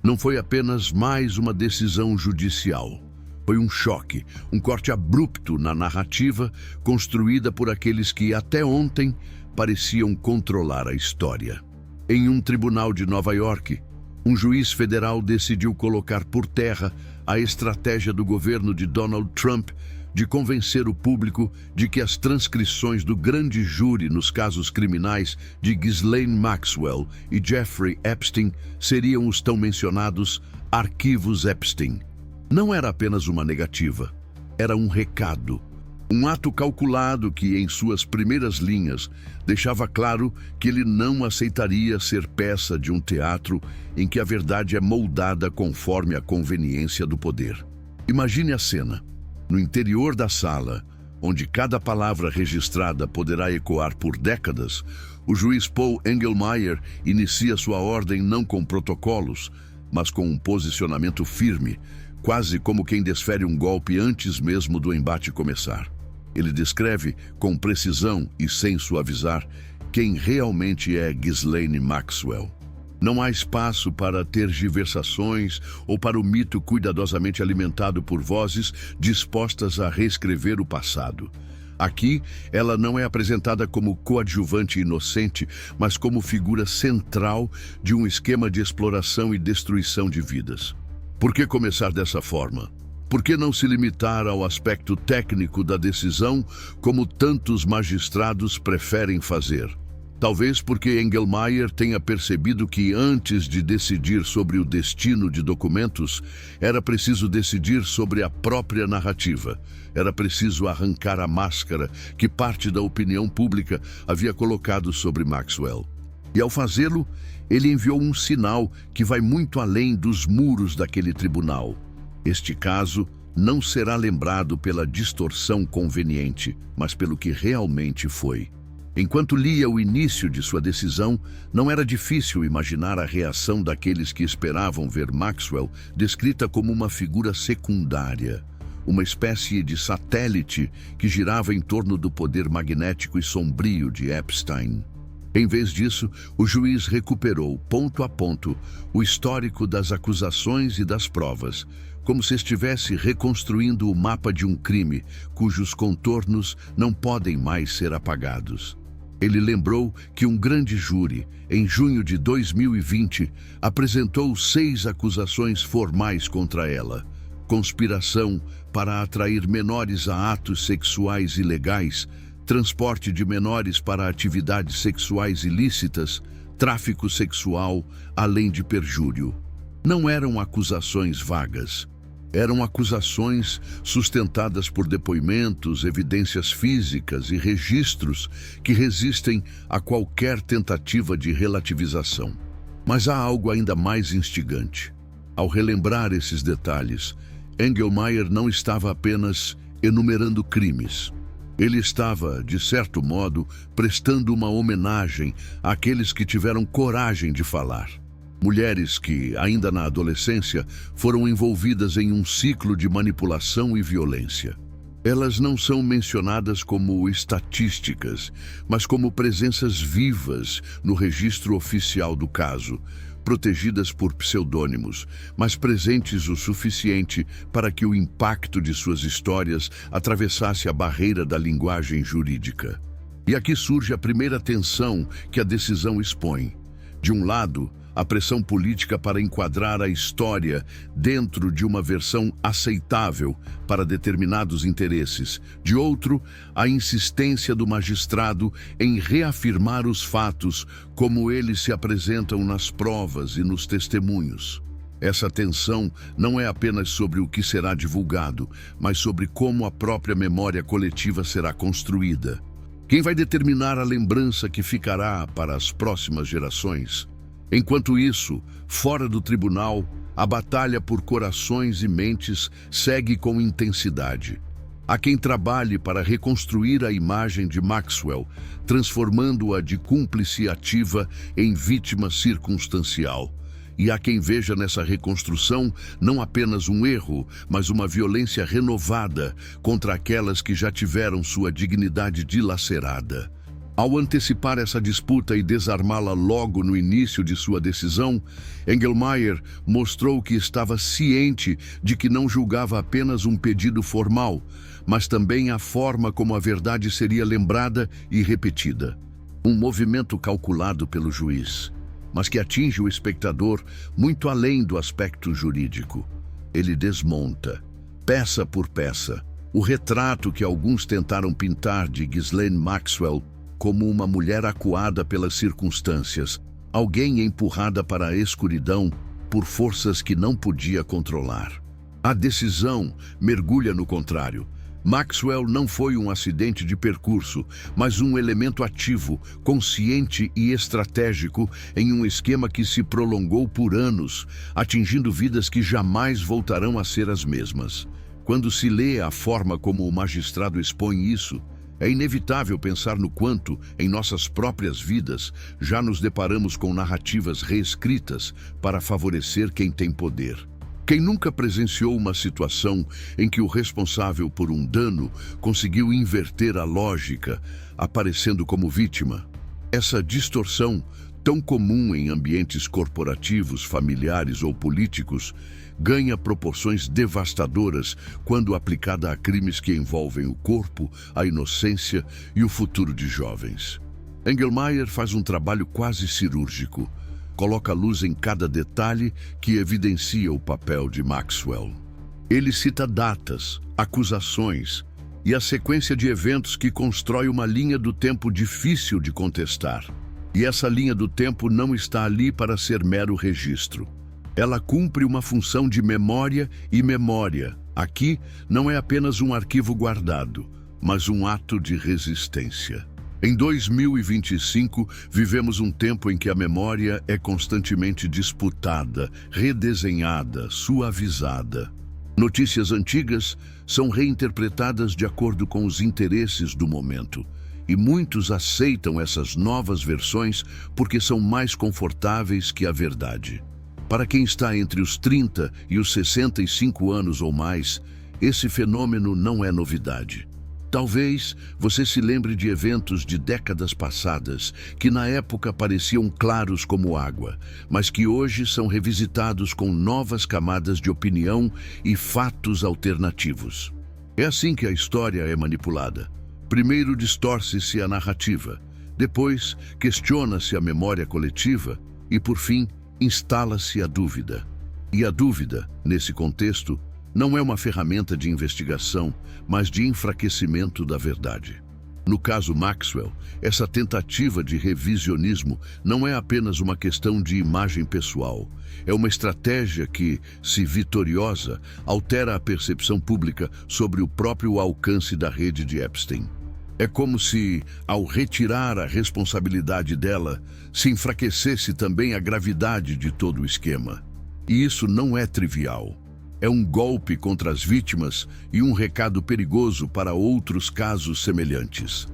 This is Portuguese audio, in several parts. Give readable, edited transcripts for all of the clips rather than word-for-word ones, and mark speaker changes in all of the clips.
Speaker 1: Não foi apenas mais uma decisão judicial. Foi um choque, um corte abrupto na narrativa construída por aqueles que até ontem pareciam controlar a história. Em um tribunal de Nova York, um juiz federal decidiu colocar por terra a estratégia do governo de Donald Trump de convencer o público de que as transcrições do grande júri nos casos criminais de Ghislaine Maxwell e Jeffrey Epstein seriam os tão mencionados arquivos Epstein. Não era apenas uma negativa, era um recado. Um ato calculado que, em suas primeiras linhas, deixava claro que ele não aceitaria ser peça de um teatro em que a verdade é moldada conforme a conveniência do poder. Imagine a cena. No interior da sala, onde cada palavra registrada poderá ecoar por décadas, o juiz Paul Engelmayer inicia sua ordem não com protocolos, mas com um posicionamento firme, quase como quem desfere um golpe antes mesmo do embate começar. Ele descreve, com precisão e sem suavizar, quem realmente é Ghislaine Maxwell. Não há espaço para tergiversações ou para o mito cuidadosamente alimentado por vozes dispostas a reescrever o passado. Aqui, ela não é apresentada como coadjuvante inocente, mas como figura central de um esquema de exploração e destruição de vidas. Por que começar dessa forma? Por que não se limitar ao aspecto técnico da decisão, como tantos magistrados preferem fazer? Talvez porque Engelmayer tenha percebido que antes de decidir sobre o destino de documentos, era preciso decidir sobre a própria narrativa. Era preciso arrancar a máscara que parte da opinião pública havia colocado sobre Maxwell. E ao fazê-lo, ele enviou um sinal que vai muito além dos muros daquele tribunal. Este caso não será lembrado pela distorção conveniente, mas pelo que realmente foi. Enquanto lia o início de sua decisão, não era difícil imaginar a reação daqueles que esperavam ver Maxwell descrita como uma figura secundária, uma espécie de satélite que girava em torno do poder magnético e sombrio de Epstein. Em vez disso, o juiz recuperou, ponto a ponto, o histórico das acusações e das provas, como se estivesse reconstruindo o mapa de um crime cujos contornos não podem mais ser apagados. Ele lembrou que um grande júri, em junho de 2020, apresentou 6 acusações formais contra ela: conspiração para atrair menores a atos sexuais ilegais, transporte de menores para atividades sexuais ilícitas, tráfico sexual, além de perjúrio. Não eram acusações vagas. Eram acusações sustentadas por depoimentos, evidências físicas e registros que resistem a qualquer tentativa de relativização. Mas há algo ainda mais instigante. Ao relembrar esses detalhes, Engelmayer não estava apenas enumerando crimes. Ele estava, de certo modo, prestando uma homenagem àqueles que tiveram coragem de falar. Mulheres que, ainda na adolescência, foram envolvidas em um ciclo de manipulação e violência. Elas não são mencionadas como estatísticas, mas como presenças vivas no registro oficial do caso, protegidas por pseudônimos, mas presentes o suficiente para que o impacto de suas histórias atravessasse a barreira da linguagem jurídica. E aqui surge a primeira tensão que a decisão expõe. De um lado, a pressão política para enquadrar a história dentro de uma versão aceitável para determinados interesses. De outro, a insistência do magistrado em reafirmar os fatos como eles se apresentam nas provas e nos testemunhos. Essa tensão não é apenas sobre o que será divulgado, mas sobre como a própria memória coletiva será construída. Quem vai determinar a lembrança que ficará para as próximas gerações? Enquanto isso, fora do tribunal, a batalha por corações e mentes segue com intensidade. Há quem trabalhe para reconstruir a imagem de Maxwell, transformando-a de cúmplice ativa em vítima circunstancial. E há quem veja nessa reconstrução não apenas um erro, mas uma violência renovada contra aquelas que já tiveram sua dignidade dilacerada. Ao antecipar essa disputa e desarmá-la logo no início de sua decisão, Engelmayer mostrou que estava ciente de que não julgava apenas um pedido formal, mas também a forma como a verdade seria lembrada e repetida. Um movimento calculado pelo juiz, mas que atinge o espectador muito além do aspecto jurídico. Ele desmonta, peça por peça, o retrato que alguns tentaram pintar de Ghislaine Maxwell como uma mulher acuada pelas circunstâncias, alguém empurrada para a escuridão por forças que não podia controlar. A decisão mergulha no contrário. Maxwell não foi um acidente de percurso, mas um elemento ativo, consciente e estratégico em um esquema que se prolongou por anos, atingindo vidas que jamais voltarão a ser as mesmas. Quando se lê a forma como o magistrado expõe isso, é inevitável pensar no quanto, em nossas próprias vidas, já nos deparamos com narrativas reescritas para favorecer quem tem poder. Quem nunca presenciou uma situação em que o responsável por um dano conseguiu inverter a lógica, aparecendo como vítima? Essa distorção, tão comum em ambientes corporativos, familiares ou políticos, ganha proporções devastadoras quando aplicada a crimes que envolvem o corpo, a inocência e o futuro de jovens. Engelmayer faz um trabalho quase cirúrgico. Coloca luz em cada detalhe que evidencia o papel de Maxwell. Ele cita datas, acusações e a sequência de eventos que constrói uma linha do tempo difícil de contestar. E essa linha do tempo não está ali para ser mero registro. Ela cumpre uma função de memória e memória. Aqui não é apenas um arquivo guardado, mas um ato de resistência. Em 2025, vivemos um tempo em que a memória é constantemente disputada, redesenhada, suavizada. Notícias antigas são reinterpretadas de acordo com os interesses do momento, e muitos aceitam essas novas versões porque são mais confortáveis que a verdade. Para quem está entre os 30 e os 65 anos ou mais, esse fenômeno não é novidade. Talvez você se lembre de eventos de décadas passadas que na época pareciam claros como água, mas que hoje são revisitados com novas camadas de opinião e fatos alternativos. É assim que a história é manipulada. Primeiro distorce-se a narrativa, depois questiona-se a memória coletiva e, por fim, instala-se a dúvida. E a dúvida, nesse contexto, não é uma ferramenta de investigação, mas de enfraquecimento da verdade. No caso Maxwell, essa tentativa de revisionismo não é apenas uma questão de imagem pessoal. É uma estratégia que, se vitoriosa, altera a percepção pública sobre o próprio alcance da rede de Epstein. É como se, ao retirar a responsabilidade dela, se enfraquecesse também a gravidade de todo o esquema. E isso não é trivial. É um golpe contra as vítimas e um recado perigoso para outros casos semelhantes.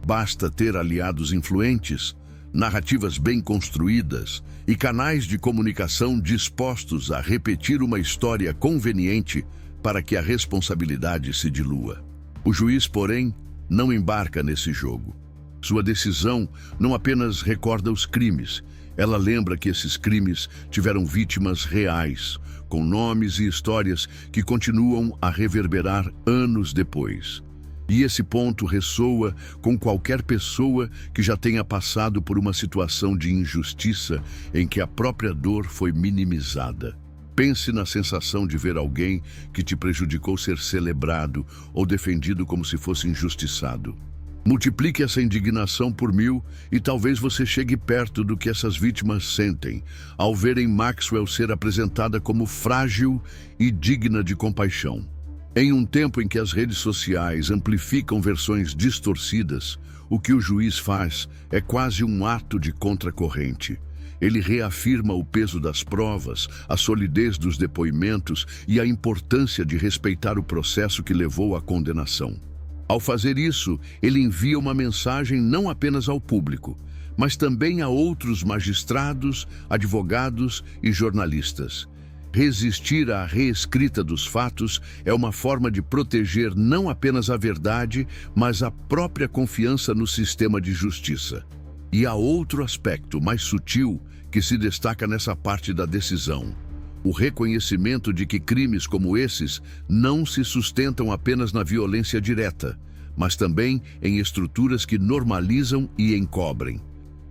Speaker 1: Basta ter aliados influentes, narrativas bem construídas e canais de comunicação dispostos a repetir uma história conveniente para que a responsabilidade se dilua. O juiz, porém, não embarca nesse jogo. Sua decisão não apenas recorda os crimes, ela lembra que esses crimes tiveram vítimas reais, com nomes e histórias que continuam a reverberar anos depois. E esse ponto ressoa com qualquer pessoa que já tenha passado por uma situação de injustiça em que a própria dor foi minimizada. Pense na sensação de ver alguém que te prejudicou ser celebrado ou defendido como se fosse injustiçado. Multiplique essa indignação por 1000 e talvez você chegue perto do que essas vítimas sentem ao verem Maxwell ser apresentada como frágil e digna de compaixão. Em um tempo em que as redes sociais amplificam versões distorcidas, o que o juiz faz é quase um ato de contracorrente. Ele reafirma o peso das provas, a solidez dos depoimentos e a importância de respeitar o processo que levou à condenação. Ao fazer isso, ele envia uma mensagem não apenas ao público, mas também a outros magistrados, advogados e jornalistas. Resistir à reescrita dos fatos é uma forma de proteger não apenas a verdade, mas a própria confiança no sistema de justiça. E há outro aspecto mais sutil que se destaca nessa parte da decisão: o reconhecimento de que crimes como esses não se sustentam apenas na violência direta, mas também em estruturas que normalizam e encobrem.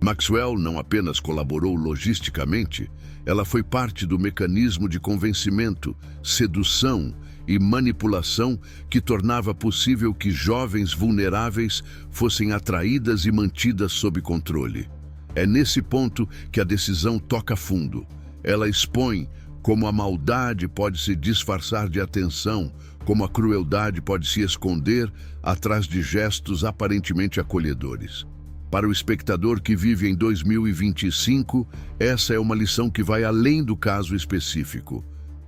Speaker 1: Maxwell não apenas colaborou logisticamente, ela foi parte do mecanismo de convencimento, sedução e manipulação que tornava possível que jovens vulneráveis fossem atraídas e mantidas sob controle. É nesse ponto que a decisão toca fundo. Ela expõe como a maldade pode se disfarçar de atenção, como a crueldade pode se esconder atrás de gestos aparentemente acolhedores. Para o espectador que vive em 2025, essa é uma lição que vai além do caso específico.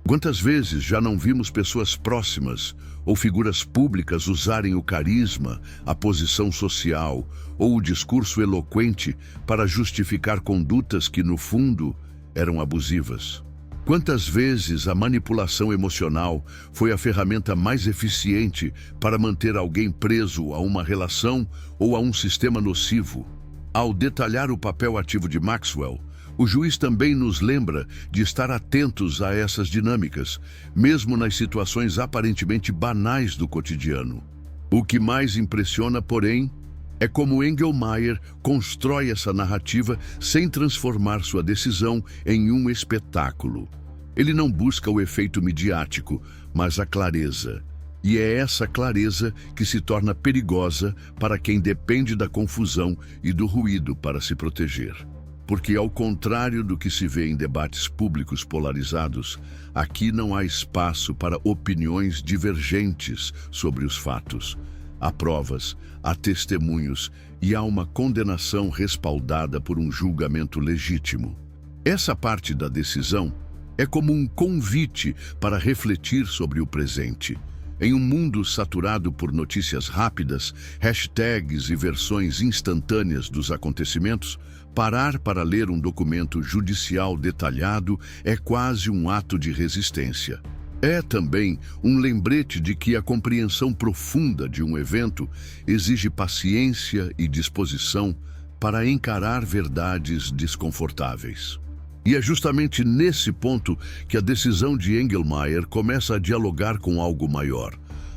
Speaker 1: Quantas vezes já não vimos pessoas próximas ou figuras públicas usarem o carisma, a posição social ou o discurso eloquente para justificar condutas que, no fundo, eram abusivas? Quantas vezes a manipulação emocional foi a ferramenta mais eficiente para manter alguém preso a uma relação ou a um sistema nocivo? Ao detalhar o papel ativo de Maxwell, o juiz também nos lembra de estar atentos a essas dinâmicas, mesmo nas situações aparentemente banais do cotidiano. O que mais impressiona, porém, é como Engelmayer constrói essa narrativa sem transformar sua decisão em um espetáculo. Ele não busca o efeito midiático, mas a clareza. E é essa clareza que se torna perigosa para quem depende da confusão e do ruído para se proteger. Porque, ao contrário do que se vê em debates públicos polarizados, aqui não há espaço para opiniões divergentes sobre os fatos. Há provas, há testemunhos e há uma condenação respaldada por um julgamento legítimo. Essa parte da decisão é como um convite para refletir sobre o presente. Em um mundo saturado por notícias rápidas, hashtags e versões instantâneas dos acontecimentos, parar para ler um documento judicial detalhado é quase um ato de resistência. É também um lembrete de que a compreensão profunda de um evento exige paciência e disposição para encarar verdades desconfortáveis. E é justamente nesse ponto que a decisão de Engelmayer começa a dialogar com algo maior.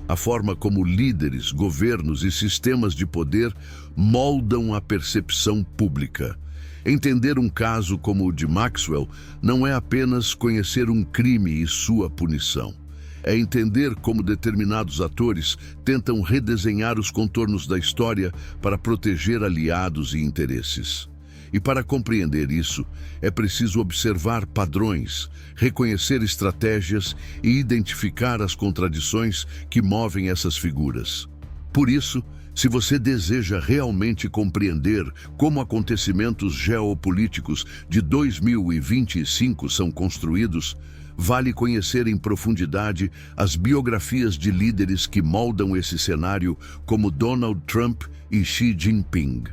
Speaker 1: A forma como líderes, governos e sistemas de poder moldam a percepção pública. Entender um caso como o de Maxwell não é apenas conhecer um crime e sua punição. É entender como determinados atores tentam redesenhar os contornos da história para proteger aliados e interesses. E para compreender isso, é preciso observar padrões, reconhecer estratégias e identificar as contradições que movem essas figuras. Por isso, se você deseja realmente compreender como acontecimentos geopolíticos de 2025 são construídos, vale conhecer em profundidade as biografias de líderes que moldam esse cenário, como Donald Trump e Xi Jinping.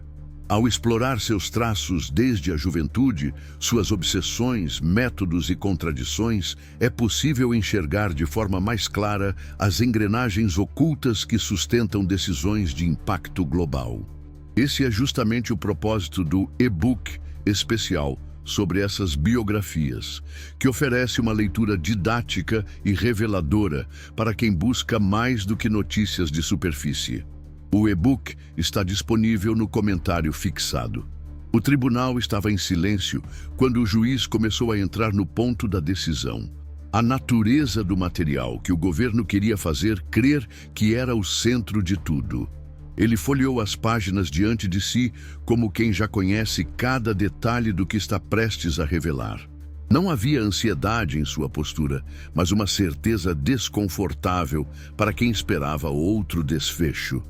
Speaker 1: Ao explorar seus traços desde a juventude, suas obsessões, métodos e contradições, é possível enxergar de forma mais clara as engrenagens ocultas que sustentam decisões de impacto global. Esse é justamente o propósito do e-book especial sobre essas biografias, que oferece uma leitura didática e reveladora para quem busca mais do que notícias de superfície. O e-book está disponível no comentário fixado. O tribunal estava em silêncio quando o juiz começou a entrar no ponto da decisão. A natureza do material que o governo queria fazer crer que era o centro de tudo. Ele folheou as páginas diante de si como quem já conhece cada detalhe do que está prestes a revelar. Não havia ansiedade em sua postura, mas uma certeza desconfortável para quem esperava outro desfecho.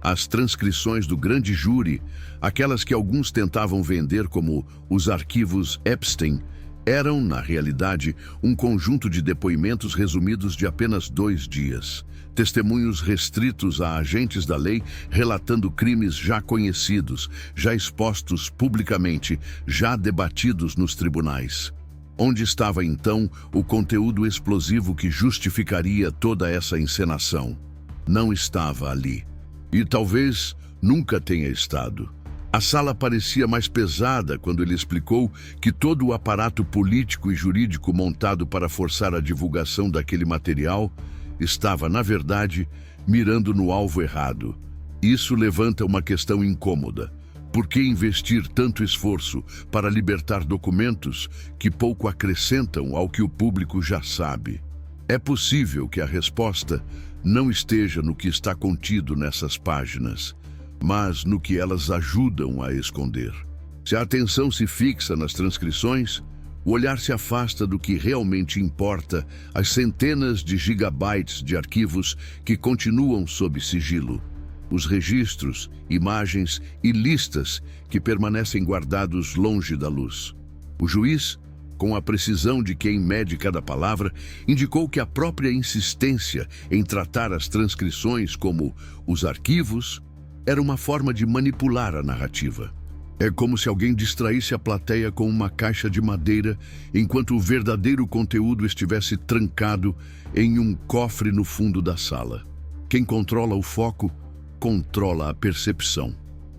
Speaker 1: As transcrições do grande júri, aquelas que alguns tentavam vender como os arquivos Epstein, eram, na realidade, um conjunto de depoimentos resumidos de apenas 2 dias. Testemunhos restritos a agentes da lei relatando crimes já conhecidos, já expostos publicamente, já debatidos nos tribunais. Onde estava então o conteúdo explosivo que justificaria toda essa encenação? Não estava ali. E talvez nunca tenha estado. A sala parecia mais pesada quando ele explicou que todo o aparato político e jurídico montado para forçar a divulgação daquele material estava, na verdade, mirando no alvo errado. Isso levanta uma questão incômoda. Por que investir tanto esforço para libertar documentos que pouco acrescentam ao que o público já sabe? É possível que a resposta não esteja no que está contido nessas páginas, mas no que elas ajudam a esconder. Se a atenção se fixa nas transcrições, o olhar se afasta do que realmente importa, as centenas de gigabytes de arquivos que continuam sob sigilo, os registros, imagens e listas que permanecem guardados longe da luz. O juiz, com a precisão de quem mede cada palavra, indicou que a própria insistência em tratar as transcrições como os arquivos era uma forma de manipular a narrativa. É como se alguém distraísse a plateia com uma caixa de madeira, enquanto o verdadeiro conteúdo estivesse trancado em um cofre no fundo da sala. Quem controla o foco, controla a percepção.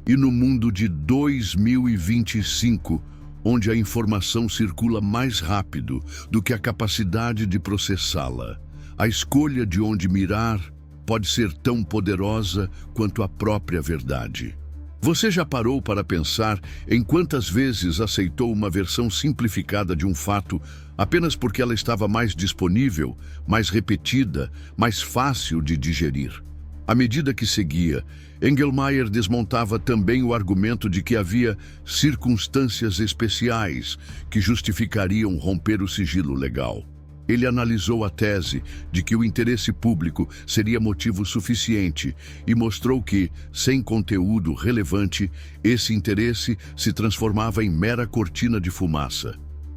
Speaker 1: E no mundo de 2025, onde a informação circula mais rápido do que a capacidade de processá-la, a escolha de onde mirar pode ser tão poderosa quanto a própria verdade. Você já parou para pensar em quantas vezes aceitou uma versão simplificada de um fato apenas porque ela estava mais disponível, mais repetida, mais fácil de digerir? À medida que seguia, Engelmayer desmontava também o argumento de que havia circunstâncias especiais que justificariam romper o sigilo legal. Ele analisou a tese de que o interesse público seria motivo suficiente e mostrou que, sem conteúdo relevante, esse interesse se transformava em mera cortina de fumaça.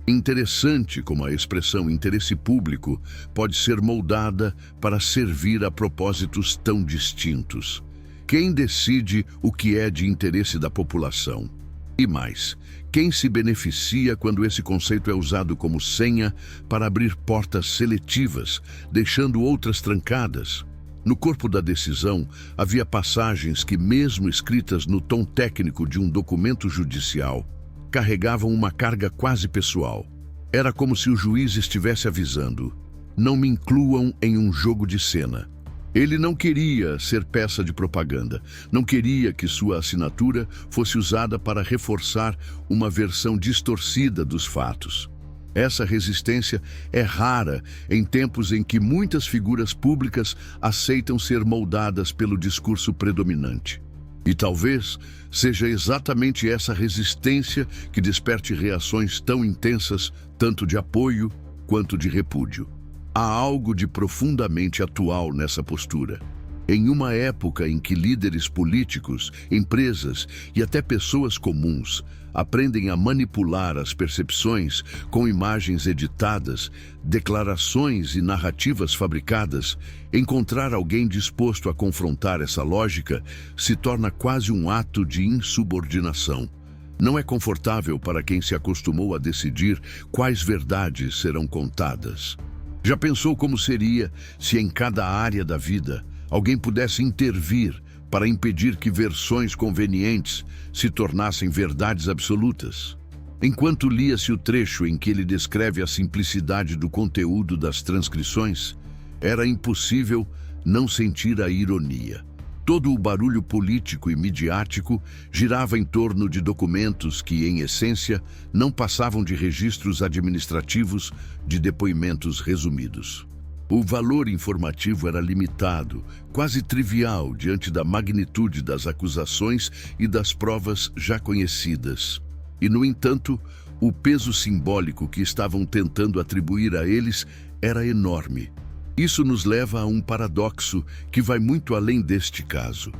Speaker 1: Interessante como a expressão interesse público pode ser moldada para servir a propósitos tão distintos. Quem decide o que é de interesse da população? E mais, quem se beneficia quando esse conceito é usado como senha para abrir portas seletivas, deixando outras trancadas? No corpo da decisão, havia passagens que, mesmo escritas no tom técnico de um documento judicial, carregavam uma carga quase pessoal. Era como se o juiz estivesse avisando: não me incluam em um jogo de cena. Ele não queria ser peça de propaganda, não queria que sua assinatura fosse usada para reforçar uma versão distorcida dos fatos. Essa resistência é rara em tempos em que muitas figuras públicas aceitam ser moldadas pelo discurso predominante. E talvez seja exatamente essa resistência que desperte reações tão intensas, tanto de apoio quanto de repúdio. Há algo de profundamente atual nessa postura. Em uma época em que líderes políticos, empresas e até pessoas comuns aprendem a manipular as percepções com imagens editadas, declarações e narrativas fabricadas, encontrar alguém disposto a confrontar essa lógica se torna quase um ato de insubordinação. Não é confortável para quem se acostumou a decidir quais verdades serão contadas. Já pensou como seria se em cada área da vida alguém pudesse intervir para impedir que versões convenientes se tornassem verdades absolutas? Enquanto lia-se o trecho em que ele descreve a simplicidade do conteúdo das transcrições, era impossível não sentir a ironia. Todo o barulho político e midiático girava em torno de documentos que, em essência, não passavam de registros administrativos de depoimentos resumidos. O valor informativo era limitado, quase trivial diante da magnitude das acusações e das provas já conhecidas. E, no entanto, o peso simbólico que estavam tentando atribuir a eles era enorme. Isso nos leva a um paradoxo que vai muito além deste caso.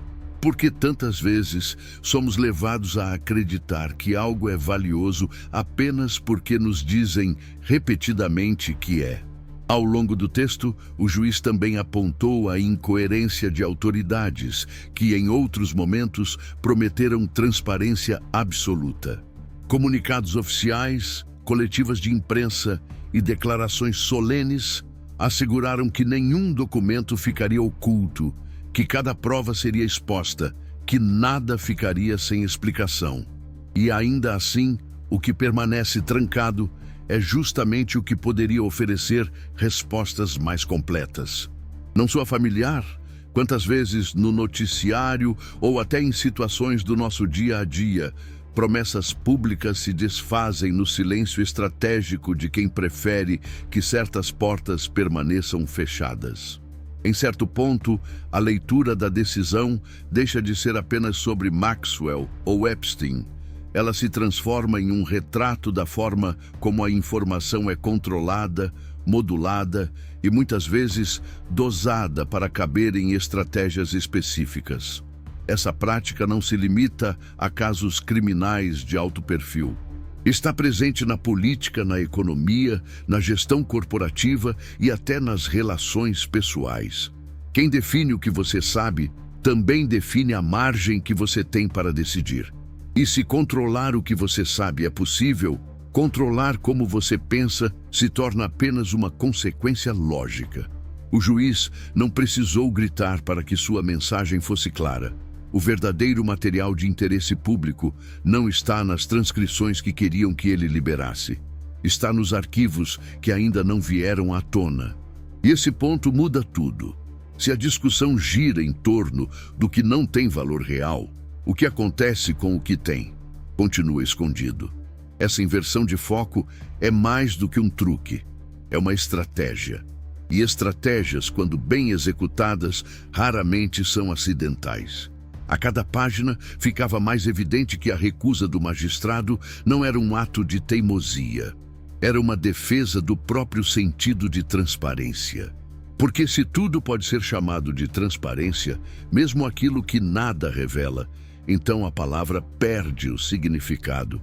Speaker 1: Por que tantas vezes somos levados a acreditar que algo é valioso apenas porque nos dizem repetidamente que é? Ao longo do texto, o juiz também apontou a incoerência de autoridades que, em outros momentos, prometeram transparência absoluta. Comunicados oficiais, coletivas de imprensa e declarações solenes asseguraram que nenhum documento ficaria oculto, que cada prova seria exposta, que nada ficaria sem explicação. E ainda assim, o que permanece trancado é justamente o que poderia oferecer respostas mais completas. Não soa familiar? Quantas vezes no noticiário ou até em situações do nosso dia a dia, promessas públicas se desfazem no silêncio estratégico de quem prefere que certas portas permaneçam fechadas. Em certo ponto, a leitura da decisão deixa de ser apenas sobre Maxwell ou Epstein. Ela se transforma em um retrato da forma como a informação é controlada, modulada e muitas vezes dosada para caber em estratégias específicas. Essa prática não se limita a casos criminais de alto perfil. Está presente na política, na economia, na gestão corporativa e até nas relações pessoais. Quem define o que você sabe, também define a margem que você tem para decidir. E se controlar o que você sabe é possível, controlar como você pensa se torna apenas uma consequência lógica. O juiz não precisou gritar para que sua mensagem fosse clara. O verdadeiro material de interesse público não está nas transcrições que queriam que ele liberasse. Está nos arquivos que ainda não vieram à tona. E esse ponto muda tudo. Se a discussão gira em torno do que não tem valor real, o que acontece com o que tem continua escondido. Essa inversão de foco é mais do que um truque. É uma estratégia. E estratégias, quando bem executadas, raramente são acidentais. A cada página ficava mais evidente que a recusa do magistrado não era um ato de teimosia. Era uma defesa do próprio sentido de transparência. Porque se tudo pode ser chamado de transparência, mesmo aquilo que nada revela, então a palavra perde o significado.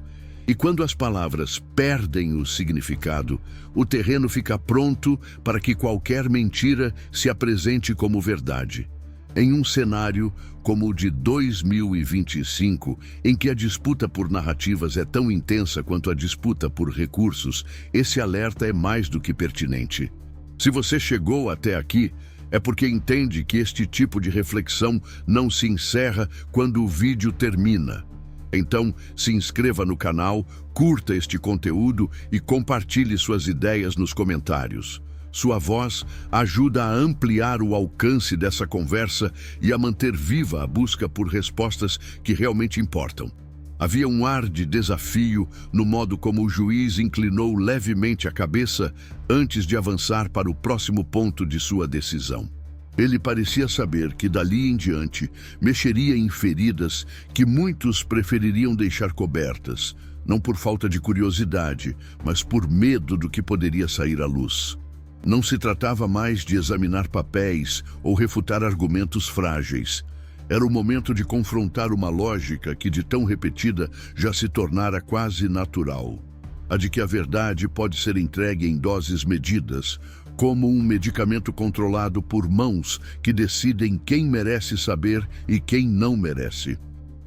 Speaker 1: E quando as palavras perdem o significado, o terreno fica pronto para que qualquer mentira se apresente como verdade. Em um cenário como o de 2025, em que a disputa por narrativas é tão intensa quanto a disputa por recursos, esse alerta é mais do que pertinente. Se você chegou até aqui, é porque entende que este tipo de reflexão não se encerra quando o vídeo termina. Então, se inscreva no canal, curta este conteúdo e compartilhe suas ideias nos comentários. Sua voz ajuda a ampliar o alcance dessa conversa e a manter viva a busca por respostas que realmente importam. Havia um ar de desafio no modo como o juiz inclinou levemente a cabeça antes de avançar para o próximo ponto de sua decisão. Ele parecia saber que dali em diante mexeria em feridas que muitos prefeririam deixar cobertas, não por falta de curiosidade, mas por medo do que poderia sair à luz. Não se tratava mais de examinar papéis ou refutar argumentos frágeis. Era o momento de confrontar uma lógica que, de tão repetida, já se tornara quase natural. A de que a verdade pode ser entregue em doses medidas, como um medicamento controlado por mãos que decidem quem merece saber e quem não merece.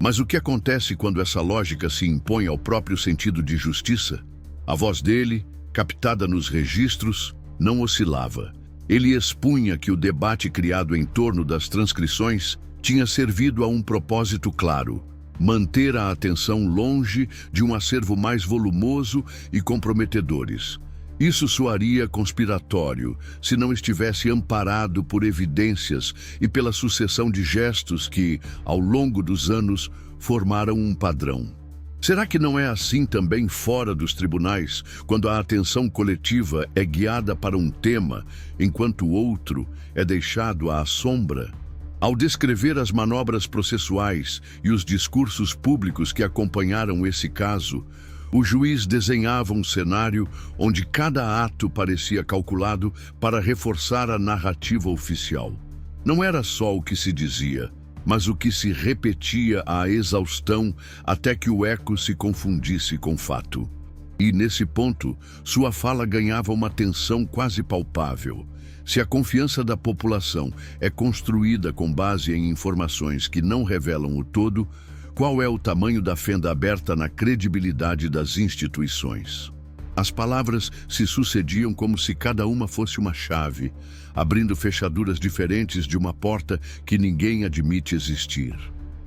Speaker 1: Mas o que acontece quando essa lógica se impõe ao próprio sentido de justiça? A voz dele, captada nos registros, não oscilava. Ele expunha que o debate criado em torno das transcrições tinha servido a um propósito claro: manter a atenção longe de um acervo mais volumoso e comprometedores. Isso soaria conspiratório se não estivesse amparado por evidências e pela sucessão de gestos que, ao longo dos anos, formaram um padrão. Será que não é assim também fora dos tribunais, quando a atenção coletiva é guiada para um tema, enquanto o outro é deixado à sombra? Ao descrever as manobras processuais e os discursos públicos que acompanharam esse caso, o juiz desenhava um cenário onde cada ato parecia calculado para reforçar a narrativa oficial. Não era só o que se dizia, mas o que se repetia à exaustão até que o eco se confundisse com fato. E, nesse ponto, sua fala ganhava uma tensão quase palpável. Se a confiança da população é construída com base em informações que não revelam o todo, qual é o tamanho da fenda aberta na credibilidade das instituições? As palavras se sucediam como se cada uma fosse uma chave, abrindo fechaduras diferentes de uma porta que ninguém admite existir.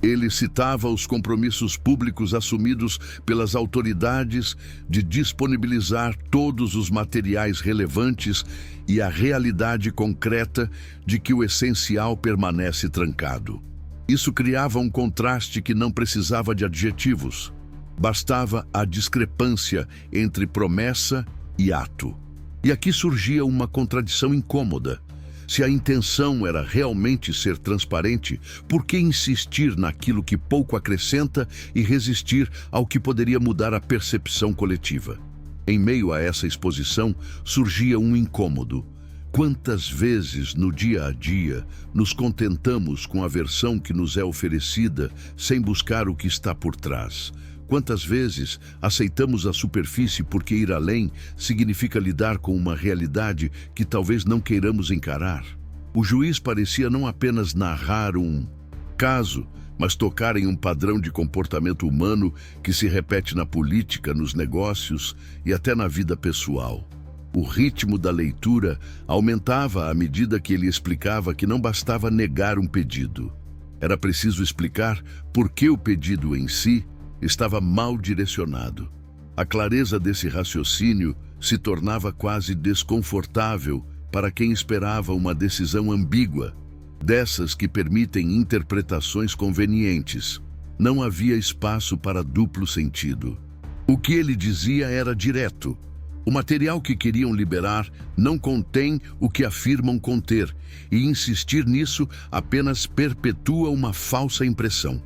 Speaker 1: Ele citava os compromissos públicos assumidos pelas autoridades de disponibilizar todos os materiais relevantes e a realidade concreta de que o essencial permanece trancado. Isso criava um contraste que não precisava de adjetivos. Bastava a discrepância entre promessa e ato. E aqui surgia uma contradição incômoda. Se a intenção era realmente ser transparente, por que insistir naquilo que pouco acrescenta e resistir ao que poderia mudar a percepção coletiva? Em meio a essa exposição, surgia um incômodo. Quantas vezes no dia a dia nos contentamos com a versão que nos é oferecida sem buscar o que está por trás? Quantas vezes aceitamos a superfície porque ir além significa lidar com uma realidade que talvez não queiramos encarar? O juiz parecia não apenas narrar um caso, mas tocar em um padrão de comportamento humano que se repete na política, nos negócios e até na vida pessoal. O ritmo da leitura aumentava à medida que ele explicava que não bastava negar um pedido. Era preciso explicar por que o pedido em si estava mal direcionado. A clareza desse raciocínio se tornava quase desconfortável para quem esperava uma decisão ambígua, dessas que permitem interpretações convenientes. Não havia espaço para duplo sentido. O que ele dizia era direto. O material que queriam liberar não contém o que afirmam conter, e insistir nisso apenas perpetua uma falsa impressão.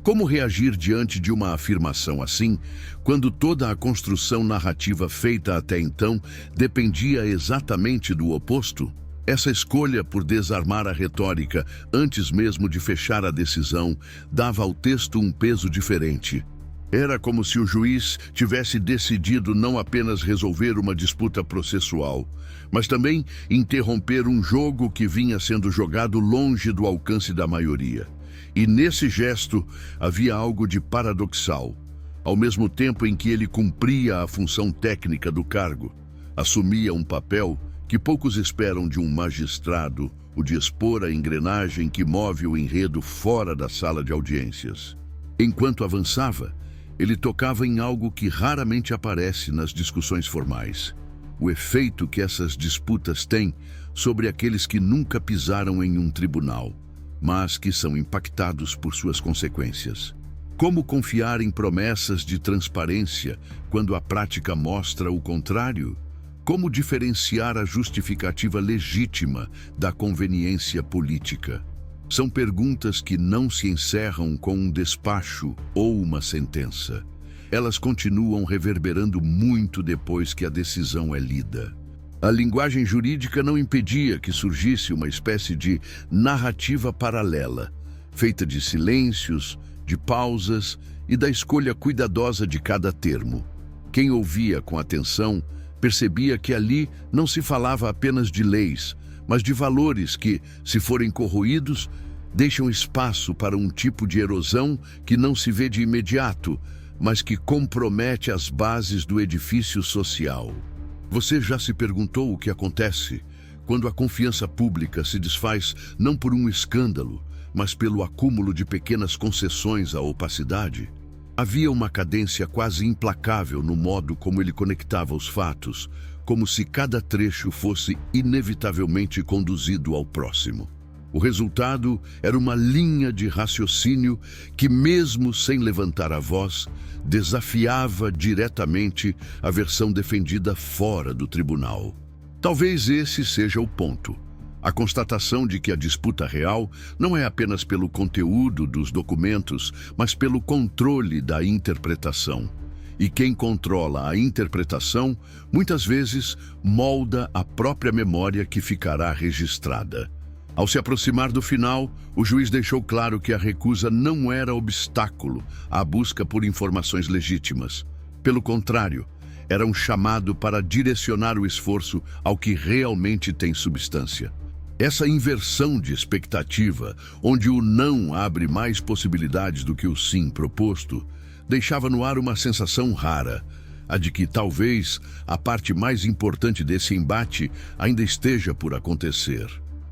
Speaker 1: Como reagir diante de uma afirmação assim, quando toda a construção narrativa feita até então dependia exatamente do oposto? Essa escolha por desarmar a retórica antes mesmo de fechar a decisão dava ao texto um peso diferente. Era como se o juiz tivesse decidido não apenas resolver uma disputa processual, mas também interromper um jogo que vinha sendo jogado longe do alcance da maioria. E nesse gesto havia algo de paradoxal. Ao mesmo tempo em que ele cumpria a função técnica do cargo, assumia um papel que poucos esperam de um magistrado, o de expor a engrenagem que move o enredo fora da sala de audiências. Enquanto avançava, ele tocava em algo que raramente aparece nas discussões formais: o efeito que essas disputas têm sobre aqueles que nunca pisaram em um tribunal, mas que são impactados por suas consequências. Como confiar em promessas de transparência quando a prática mostra o contrário? Como diferenciar a justificativa legítima da conveniência política? São perguntas que não se encerram com um despacho ou uma sentença. Elas continuam reverberando muito depois que a decisão é lida. A linguagem jurídica não impedia que surgisse uma espécie de narrativa paralela, feita de silêncios, de pausas e da escolha cuidadosa de cada termo. Quem ouvia com atenção percebia que ali não se falava apenas de leis, mas de valores que, se forem corroídos, deixam espaço para um tipo de erosão que não se vê de imediato, mas que compromete as bases do edifício social. Você já se perguntou o que acontece quando a confiança pública se desfaz não por um escândalo, mas pelo acúmulo de pequenas concessões à opacidade? Havia uma cadência quase implacável no modo como ele conectava os fatos, como se cada trecho fosse inevitavelmente conduzido ao próximo. O resultado era uma linha de raciocínio que, mesmo sem levantar a voz, desafiava diretamente a versão defendida fora do tribunal. Talvez esse seja o ponto. A constatação de que a disputa real não é apenas pelo conteúdo dos documentos, mas pelo controle da interpretação. E quem controla a interpretação, muitas vezes, molda a própria memória que ficará registrada. Ao se aproximar do final, o juiz deixou claro que a recusa não era obstáculo à busca por informações legítimas. Pelo contrário, era um chamado para direcionar o esforço ao que realmente tem substância. Essa inversão de expectativa, onde o não abre mais possibilidades do que o sim proposto, deixava no ar uma sensação rara, a de que talvez a parte mais importante desse embate ainda esteja por acontecer.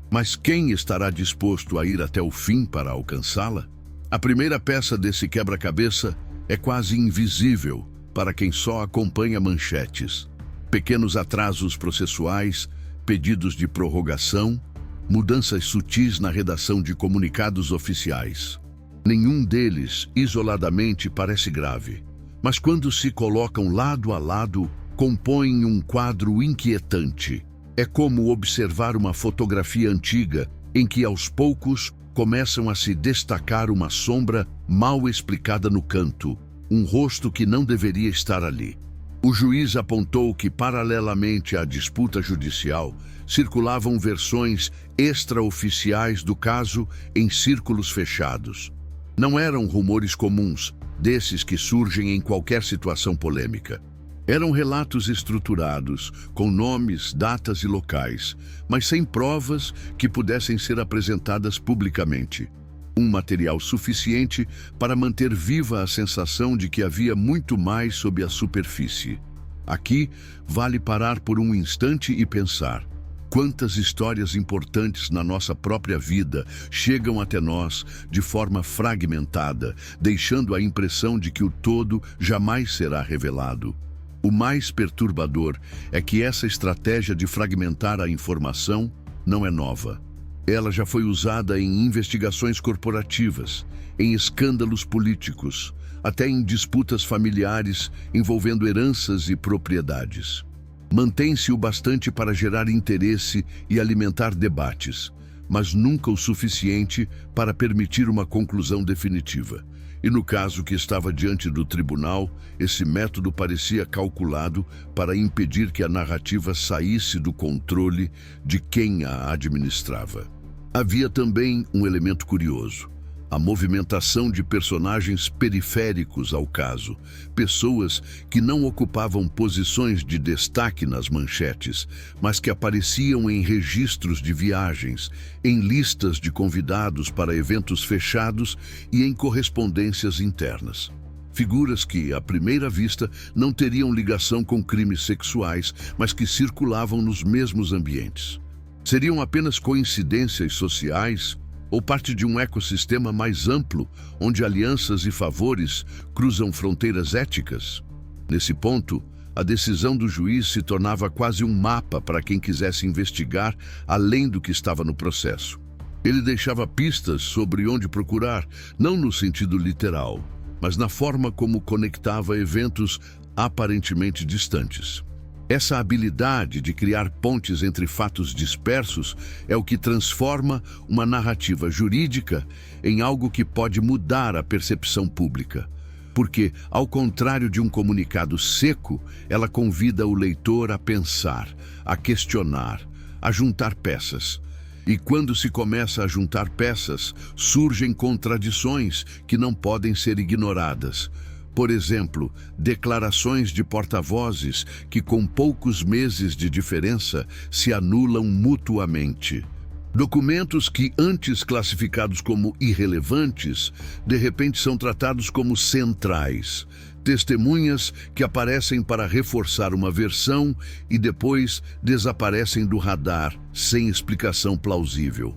Speaker 1: Mas quem estará disposto a ir até o fim para alcançá-la? A primeira peça desse quebra-cabeça é quase invisível para quem só acompanha manchetes. Pequenos atrasos processuais, pedidos de prorrogação, mudanças sutis na redação de comunicados oficiais. Nenhum deles, isoladamente, parece grave, mas quando se colocam lado a lado, compõem um quadro inquietante. É como observar uma fotografia antiga em que, aos poucos, começam a se destacar uma sombra mal explicada no canto, um rosto que não deveria estar ali. O juiz apontou que, paralelamente à disputa judicial, circulavam versões extraoficiais do caso em círculos fechados. Não eram rumores comuns, desses que surgem em qualquer situação polêmica. Eram relatos estruturados, com nomes, datas e locais, mas sem provas que pudessem ser apresentadas publicamente. Um material suficiente para manter viva a sensação de que havia muito mais sob a superfície. Aqui, vale parar por um instante e pensar: quantas histórias importantes na nossa própria vida chegam até nós de forma fragmentada, deixando a impressão de que o todo jamais será revelado. O mais perturbador é que essa estratégia de fragmentar a informação não é nova. Ela já foi usada em investigações corporativas, em escândalos políticos, até em disputas familiares envolvendo heranças e propriedades. Mantém-se o bastante para gerar interesse e alimentar debates, mas nunca o suficiente para permitir uma conclusão definitiva. E no caso que estava diante do tribunal, esse método parecia calculado para impedir que a narrativa saísse do controle de quem a administrava. Havia também um elemento curioso: a movimentação de personagens periféricos ao caso, pessoas que não ocupavam posições de destaque nas manchetes, mas que apareciam em registros de viagens, em listas de convidados para eventos fechados e em correspondências internas. Figuras que, à primeira vista, não teriam ligação com crimes sexuais, mas que circulavam nos mesmos ambientes. Seriam apenas coincidências sociais ou parte de um ecossistema mais amplo, onde alianças e favores cruzam fronteiras éticas? Nesse ponto, a decisão do juiz se tornava quase um mapa para quem quisesse investigar além do que estava no processo. Ele deixava pistas sobre onde procurar, não no sentido literal, mas na forma como conectava eventos aparentemente distantes. Essa habilidade de criar pontes entre fatos dispersos é o que transforma uma narrativa jurídica em algo que pode mudar a percepção pública. Porque, ao contrário de um comunicado seco, ela convida o leitor a pensar, a questionar, a juntar peças. E quando se começa a juntar peças, surgem contradições que não podem ser ignoradas. Por exemplo, declarações de porta-vozes que, com poucos meses de diferença, se anulam mutuamente. Documentos que, antes classificados como irrelevantes, de repente são tratados como centrais. Testemunhas que aparecem para reforçar uma versão e depois desaparecem do radar, sem explicação plausível.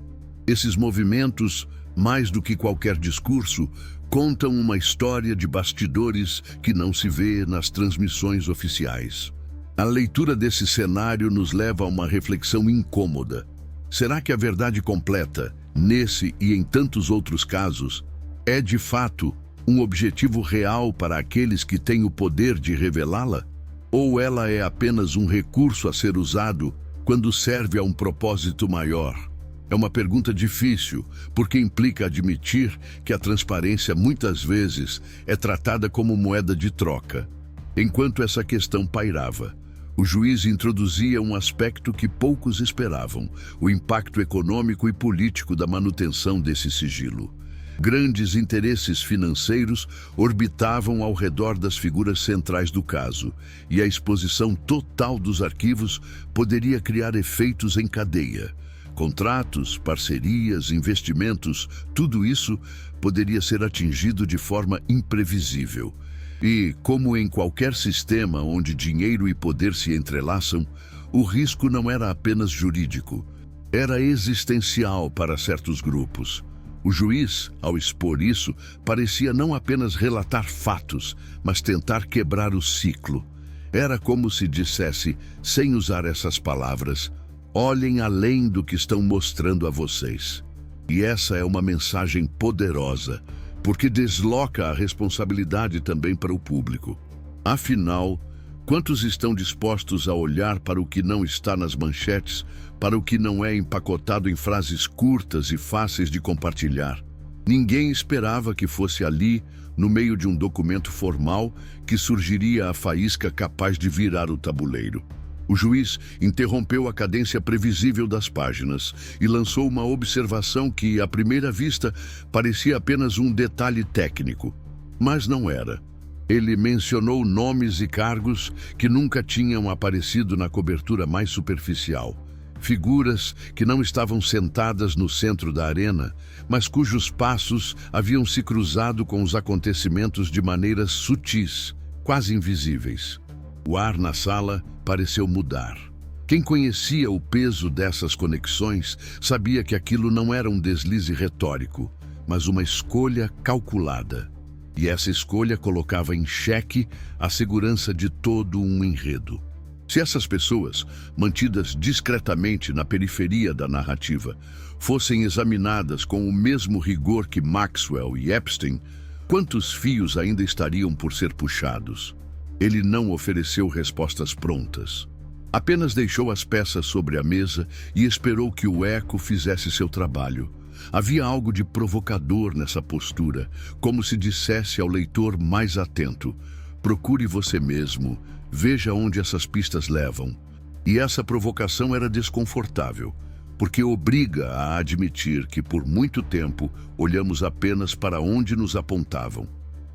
Speaker 1: Esses movimentos, mais do que qualquer discurso, contam uma história de bastidores que não se vê nas transmissões oficiais. A leitura desse cenário nos leva a uma reflexão incômoda. Será que a verdade completa, nesse e em tantos outros casos, é de fato um objetivo real para aqueles que têm o poder de revelá-la? Ou ela é apenas um recurso a ser usado quando serve a um propósito maior? É uma pergunta difícil, porque implica admitir que a transparência muitas vezes é tratada como moeda de troca. Enquanto essa questão pairava, o juiz introduzia um aspecto que poucos esperavam: o impacto econômico e político da manutenção desse sigilo. Grandes interesses financeiros orbitavam ao redor das figuras centrais do caso, e a exposição total dos arquivos poderia criar efeitos em cadeia. Contratos, parcerias, investimentos, tudo isso poderia ser atingido de forma imprevisível. E, como em qualquer sistema onde dinheiro e poder se entrelaçam, o risco não era apenas jurídico, era existencial para certos grupos. O juiz, ao expor isso, parecia não apenas relatar fatos, mas tentar quebrar o ciclo. Era como se dissesse, sem usar essas palavras, olhem além do que estão mostrando a vocês. E essa é uma mensagem poderosa, porque desloca a responsabilidade também para o público. Afinal, quantos estão dispostos a olhar para o que não está nas manchetes, para o que não é empacotado em frases curtas e fáceis de compartilhar? Ninguém esperava que fosse ali, no meio de um documento formal, que surgiria a faísca capaz de virar o tabuleiro. O juiz interrompeu a cadência previsível das páginas e lançou uma observação que, à primeira vista, parecia apenas um detalhe técnico. Mas não era. Ele mencionou nomes e cargos que nunca tinham aparecido na cobertura mais superficial. Figuras que não estavam sentadas no centro da arena, mas cujos passos haviam se cruzado com os acontecimentos de maneiras sutis, quase invisíveis. O ar na sala pareceu mudar. Quem conhecia o peso dessas conexões sabia que aquilo não era um deslize retórico, mas uma escolha calculada. E essa escolha colocava em xeque a segurança de todo um enredo. Se essas pessoas, mantidas discretamente na periferia da narrativa, fossem examinadas com o mesmo rigor que Maxwell e Epstein, quantos fios ainda estariam por ser puxados? Ele não ofereceu respostas prontas. Apenas deixou as peças sobre a mesa e esperou que o eco fizesse seu trabalho. Havia algo de provocador nessa postura, como se dissesse ao leitor mais atento: procure você mesmo, veja onde essas pistas levam. E essa provocação era desconfortável, porque obriga a admitir que por muito tempo olhamos apenas para onde nos apontavam.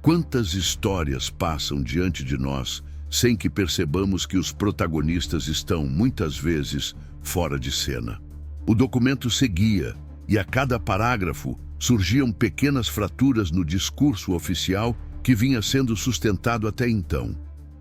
Speaker 1: Quantas histórias passam diante de nós sem que percebamos que os protagonistas estão, muitas vezes, fora de cena? O documento seguia, e a cada parágrafo surgiam pequenas fraturas no discurso oficial que vinha sendo sustentado até então.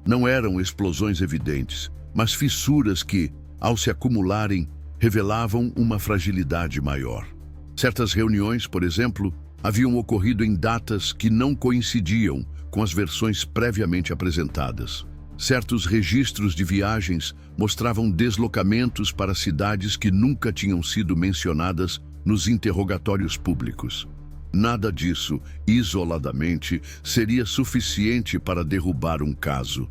Speaker 1: Não eram explosões evidentes, mas fissuras que, ao se acumularem, revelavam uma fragilidade maior. Certas reuniões, por exemplo, haviam ocorrido em datas que não coincidiam com as versões previamente apresentadas. Certos registros de viagens mostravam deslocamentos para cidades que nunca tinham sido mencionadas nos interrogatórios públicos. Nada disso, isoladamente, seria suficiente para derrubar um caso.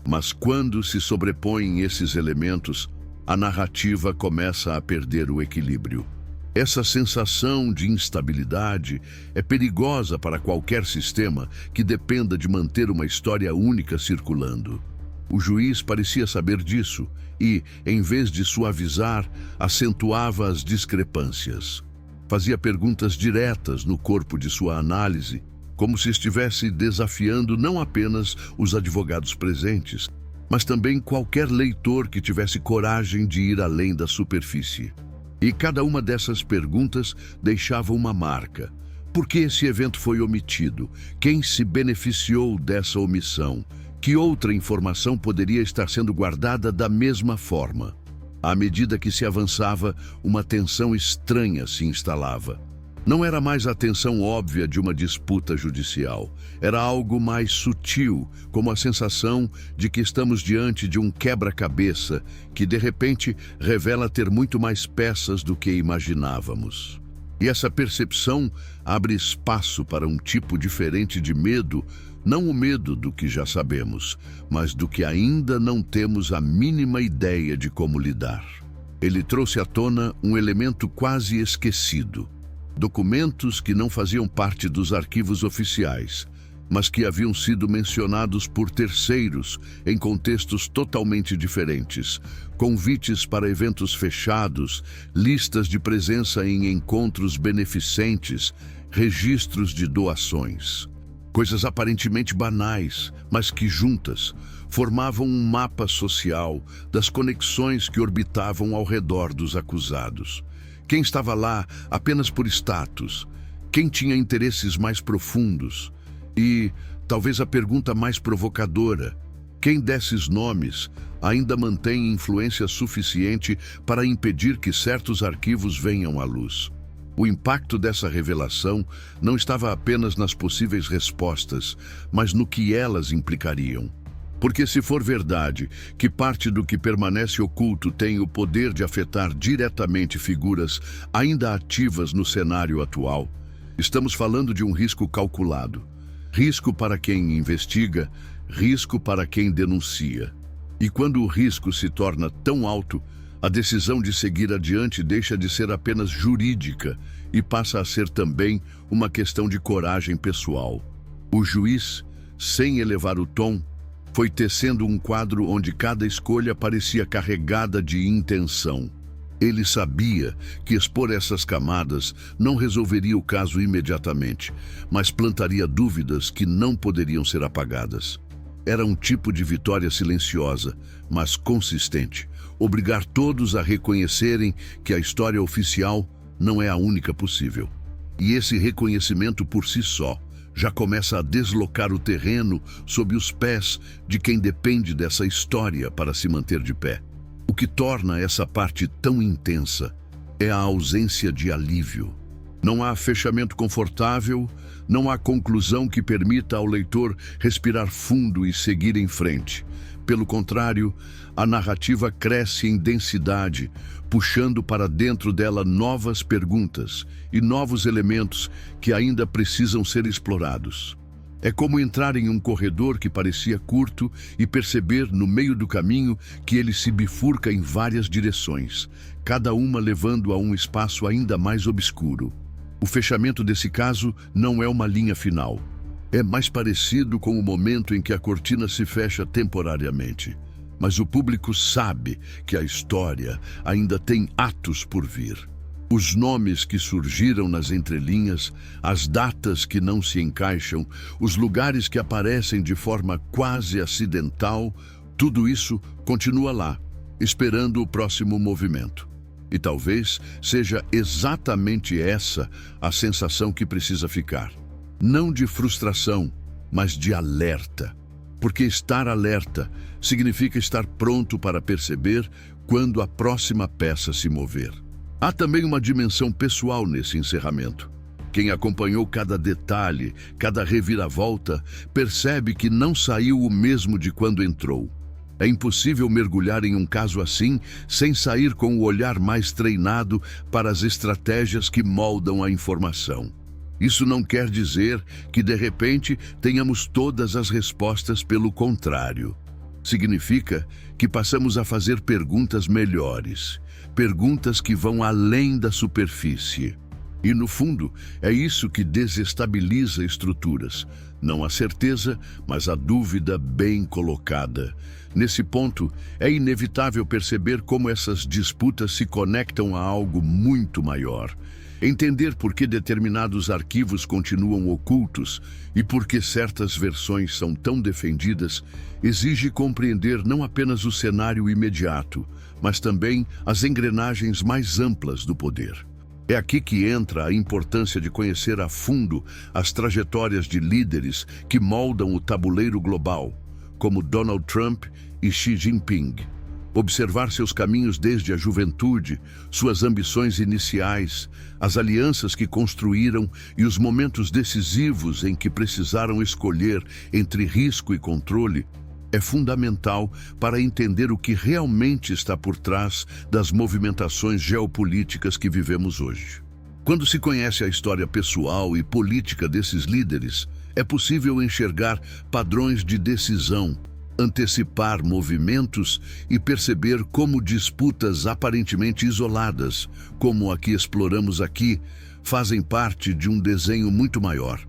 Speaker 1: Mas quando se sobrepõem esses elementos, a narrativa começa a perder o equilíbrio. Essa sensação de instabilidade é perigosa para qualquer sistema que dependa de manter uma história única circulando. O juiz parecia saber disso e, em vez de suavizar, acentuava as discrepâncias. Fazia perguntas diretas no corpo de sua análise, como se estivesse desafiando não apenas os advogados presentes, mas também qualquer leitor que tivesse coragem de ir além da superfície. E cada uma dessas perguntas deixava uma marca. Por que esse evento foi omitido? Quem se beneficiou dessa omissão? Que outra informação poderia estar sendo guardada da mesma forma? À medida que se avançava, uma tensão estranha se instalava. Não era mais a tensão óbvia de uma disputa judicial. Era algo mais sutil, como a sensação de que estamos diante de um quebra-cabeça que, de repente, revela ter muito mais peças do que imaginávamos. E essa percepção abre espaço para um tipo diferente de medo, não o medo do que já sabemos, mas do que ainda não temos a mínima ideia de como lidar. Ele trouxe à tona um elemento quase esquecido. Documentos que não faziam parte dos arquivos oficiais, mas que haviam sido mencionados por terceiros em contextos totalmente diferentes, convites para eventos fechados, listas de presença em encontros beneficentes, registros de doações. Coisas aparentemente banais, mas que juntas formavam um mapa social das conexões que orbitavam ao redor dos acusados. Quem estava lá apenas por status, quem tinha interesses mais profundos e, Talvez a pergunta mais provocadora: quem desses nomes ainda mantém influência suficiente para impedir que certos arquivos venham à luz? O impacto dessa revelação não estava apenas nas possíveis respostas, mas no que elas implicariam. Porque se for verdade que parte do que permanece oculto tem o poder de afetar diretamente figuras ainda ativas no cenário atual, estamos falando de um risco calculado. Risco para quem investiga, risco para quem denuncia. E quando o risco se torna tão alto, a decisão de seguir adiante deixa de ser apenas jurídica e passa a ser também uma questão de coragem pessoal. O juiz, sem elevar o tom, foi tecendo um quadro onde cada escolha parecia carregada de intenção. Ele sabia que expor essas camadas não resolveria o caso imediatamente, mas plantaria dúvidas que não poderiam ser apagadas. Era um tipo de vitória silenciosa, mas consistente. Obrigar todos a reconhecerem que a história oficial não é a única possível. E esse reconhecimento por si só já começa a deslocar o terreno sob os pés de quem depende dessa história para se manter de pé. O que torna essa parte tão intensa é a ausência de alívio. Não há fechamento confortável, não há conclusão que permita ao leitor respirar fundo e seguir em frente. Pelo contrário, a narrativa cresce em densidade, puxando para dentro dela novas perguntas e novos elementos que ainda precisam ser explorados. É como entrar em um corredor que parecia curto e perceber no meio do caminho que ele se bifurca em várias direções, cada uma levando a um espaço ainda mais obscuro. O fechamento desse caso não é uma linha final. É mais parecido com o momento em que a cortina se fecha temporariamente. Mas o público sabe que a história ainda tem atos por vir. Os nomes que surgiram nas entrelinhas, as datas que não se encaixam, os lugares que aparecem de forma quase acidental, tudo isso continua lá, esperando o próximo movimento. E talvez seja exatamente essa a sensação que precisa ficar. Não de frustração, mas de alerta. Porque estar alerta significa estar pronto para perceber quando a próxima peça se mover. Há também uma dimensão pessoal nesse encerramento. Quem acompanhou cada detalhe, cada reviravolta, percebe que não saiu o mesmo de quando entrou. É impossível mergulhar em um caso assim sem sair com o olhar mais treinado para as estratégias que moldam a informação. Isso não quer dizer que, de repente, tenhamos todas as respostas, pelo contrário. Significa que passamos a fazer perguntas melhores, perguntas que vão além da superfície. E, no fundo, é isso que desestabiliza estruturas. Não a certeza, mas a dúvida bem colocada. Nesse ponto, é inevitável perceber como essas disputas se conectam a algo muito maior. Entender por que determinados arquivos continuam ocultos e por que certas versões são tão defendidas exige compreender não apenas o cenário imediato, mas também as engrenagens mais amplas do poder. É aqui que entra a importância de conhecer a fundo as trajetórias de líderes que moldam o tabuleiro global, como Donald Trump e Xi Jinping. Observar seus caminhos desde a juventude, suas ambições iniciais, as alianças que construíram e os momentos decisivos em que precisaram escolher entre risco e controle, é fundamental para entender o que realmente está por trás das movimentações geopolíticas que vivemos hoje. Quando se conhece a história pessoal e política desses líderes, é possível enxergar padrões de decisão, antecipar movimentos e perceber como disputas aparentemente isoladas, como a que exploramos aqui, fazem parte de um desenho muito maior.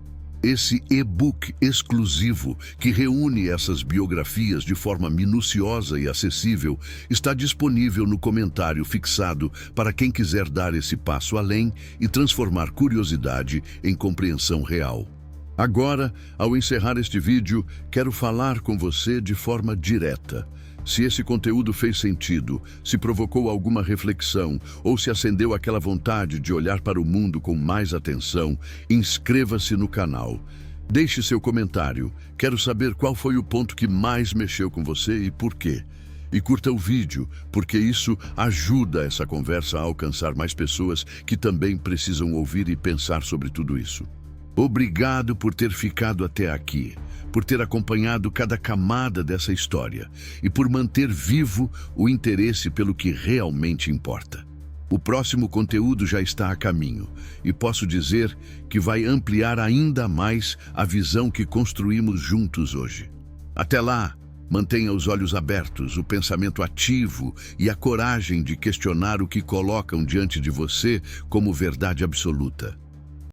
Speaker 1: Esse e-book exclusivo, que reúne essas biografias de forma minuciosa e acessível, está disponível no comentário fixado para quem quiser dar esse passo além e transformar curiosidade em compreensão real. Agora, ao encerrar este vídeo, quero falar com você de forma direta. Se esse conteúdo fez sentido, se provocou alguma reflexão ou se acendeu aquela vontade de olhar para o mundo com mais atenção, inscreva-se no canal. Deixe seu comentário. Quero saber qual foi o ponto que mais mexeu com você e por quê. E curta o vídeo, porque isso ajuda essa conversa a alcançar mais pessoas que também precisam ouvir e pensar sobre tudo isso. Obrigado por ter ficado até aqui, por ter acompanhado cada camada dessa história e por manter vivo o interesse pelo que realmente importa. O próximo conteúdo já está a caminho e posso dizer que vai ampliar ainda mais a visão que construímos juntos hoje. Até lá, mantenha os olhos abertos, o pensamento ativo e a coragem de questionar o que colocam diante de você como verdade absoluta.